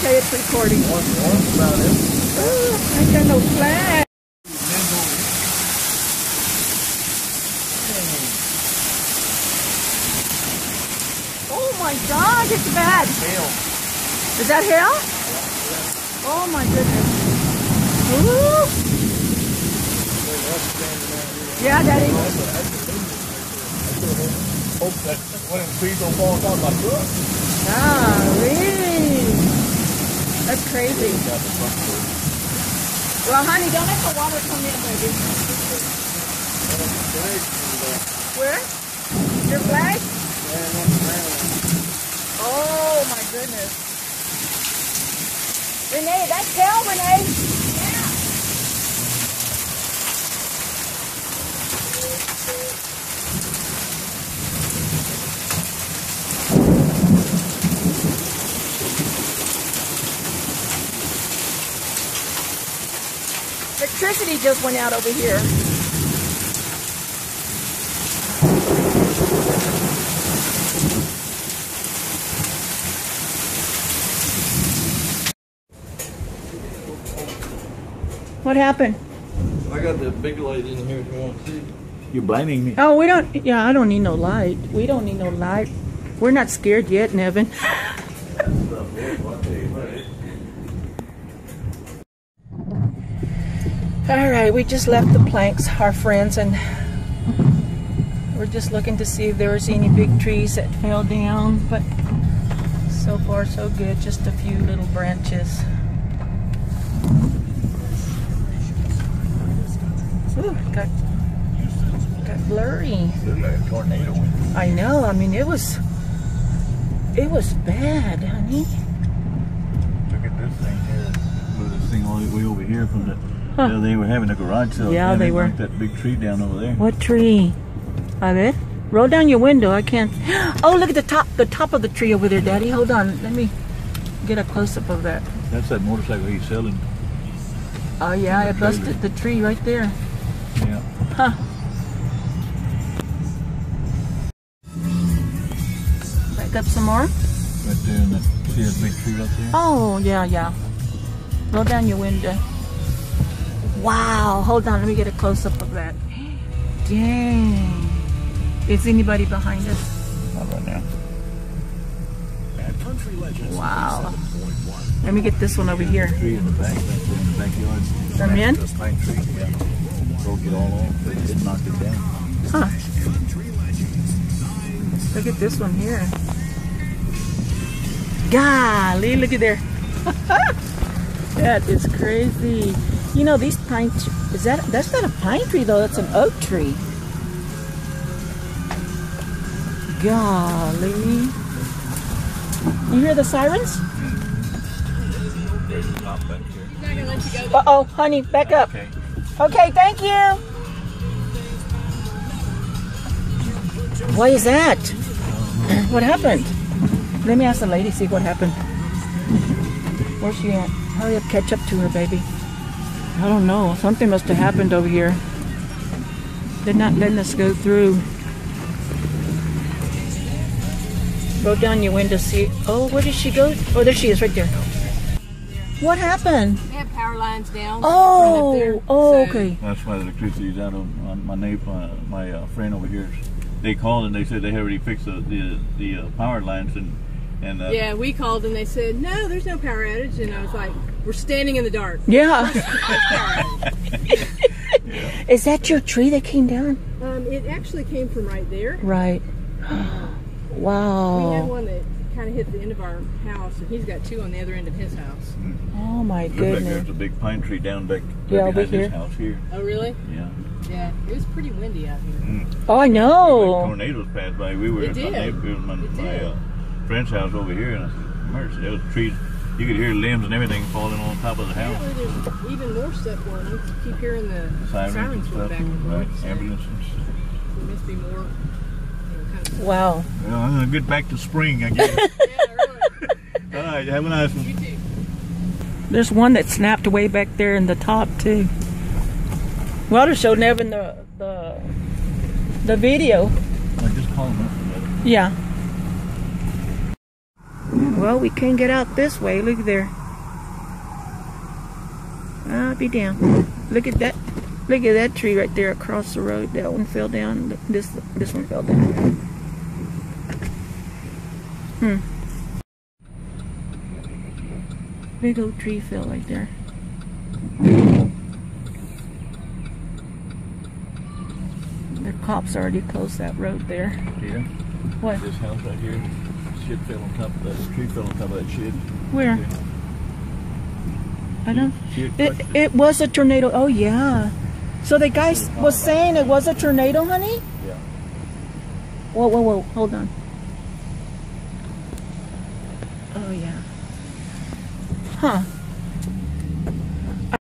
Okay, it's recording. One's about it. I got no flag. Oh my God, it's bad. Hail. Is that hail? Oh my goodness. Ooh. Yeah, Daddy. Hope that one of the trees don't fall on my truck. Ah, really? That's crazy. Well, honey, don't let the water come in, baby. Where? Your flag? Oh my goodness. Renee, that's hell, Renee. Yeah. Electricity just went out over here. What happened? I got the big light in here if you want to see. You're blaming me. Oh, we don't, yeah, I don't need no light. We don't need no light. We're not scared yet, Nevin. All right, we just left the planks, our friends, and we're just looking to see if there was any big trees that fell down, but so far so good, just a few little branches. Ooh, got blurry. Looked like a tornado. I know, I mean, it was bad, honey. Look at this thing here. Look at this thing all the way over here from the... Huh. They were having a garage sale. Yeah, and they were. knocked that big tree down over there. What tree? A ver. Roll down your window. I can't. Oh, look at the top of the tree over there, Daddy. Hold on. Let me get a close-up of that. That's that motorcycle he's selling. Oh, yeah. It busted the tree right there. Yeah. Huh. Back up some more. Right there in that, see that big tree right there? Oh, yeah, yeah. Roll down your window. Wow. Hold on. Let me get a close-up of that. Dang. Is anybody behind us? Not right now. Wow. Let me get this one over here. Tree in the back, right there in the backyard. Come in? The pine tree, yeah. Broke it all off. It knocked it down. Huh. Look at this one here. Golly, look at there. That is crazy. You know, these pine trees, that's not a pine tree though, that's an oak tree. Golly. You hear the sirens? There's a top back here. He's not gonna let you go. Uh-oh, honey, back up. Okay. Okay, thank you. What is that? What happened? Let me ask the lady, see what happened. Where's she at? Hurry up, catch up to her, baby. I don't know. Something must have happened over here. They're not letting us go through. Roll down your window, see. Oh, where did she go? Oh, there she is, right there. What happened? They have power lines down. Oh, right up there. oh, So, okay. That's why the electricity's out on my neighbor, my friend over here. They called and they said they had already fixed the power lines and yeah, we called and they said no, there's no power outage, and I was like, we're standing in the dark. Yeah. yeah. Is that your tree that came down? It actually came from right there. Right. Wow. We had one that kind of hit the end of our house, and he's got two on the other end of his house. Oh my Looks like goodness. there's a big pine tree down back Yeah, over behind here. his house here. Oh, really? Yeah. Yeah. It was pretty windy out here. Oh, I Big know. tornadoes passed by. We were It at did. my It did. friend's house over here, and I said, mercy, there was trees. You could hear limbs and everything falling on top of the house. Apparently there's even more stuff going on. You keep hearing the Sirens and going stuff. back and forth. Right. So Ambulances. there must be more, you know, kind of Wow. Well, I'm going to get back to spring, I guess. yeah, really. All right, have a nice one. You too. There's one that snapped way back there in the top too. Well, to show Nevin the video. I just called him up. Yeah. Well, we can't get out this way. Look there. Ah, be down. Look at that. Look at that tree right there across the road. That one fell down. This one fell down. Big old tree fell right there. The cops already closed that road there. Yeah. What? This house right here, shit fell on top of that. The tree fell on top of that shit. Where? Yeah. I don't. She had crushed it. It was a tornado. Oh yeah. So the guy was saying it was a tornado, honey? Yeah. Whoa, whoa, whoa. Hold on. Oh yeah. Huh.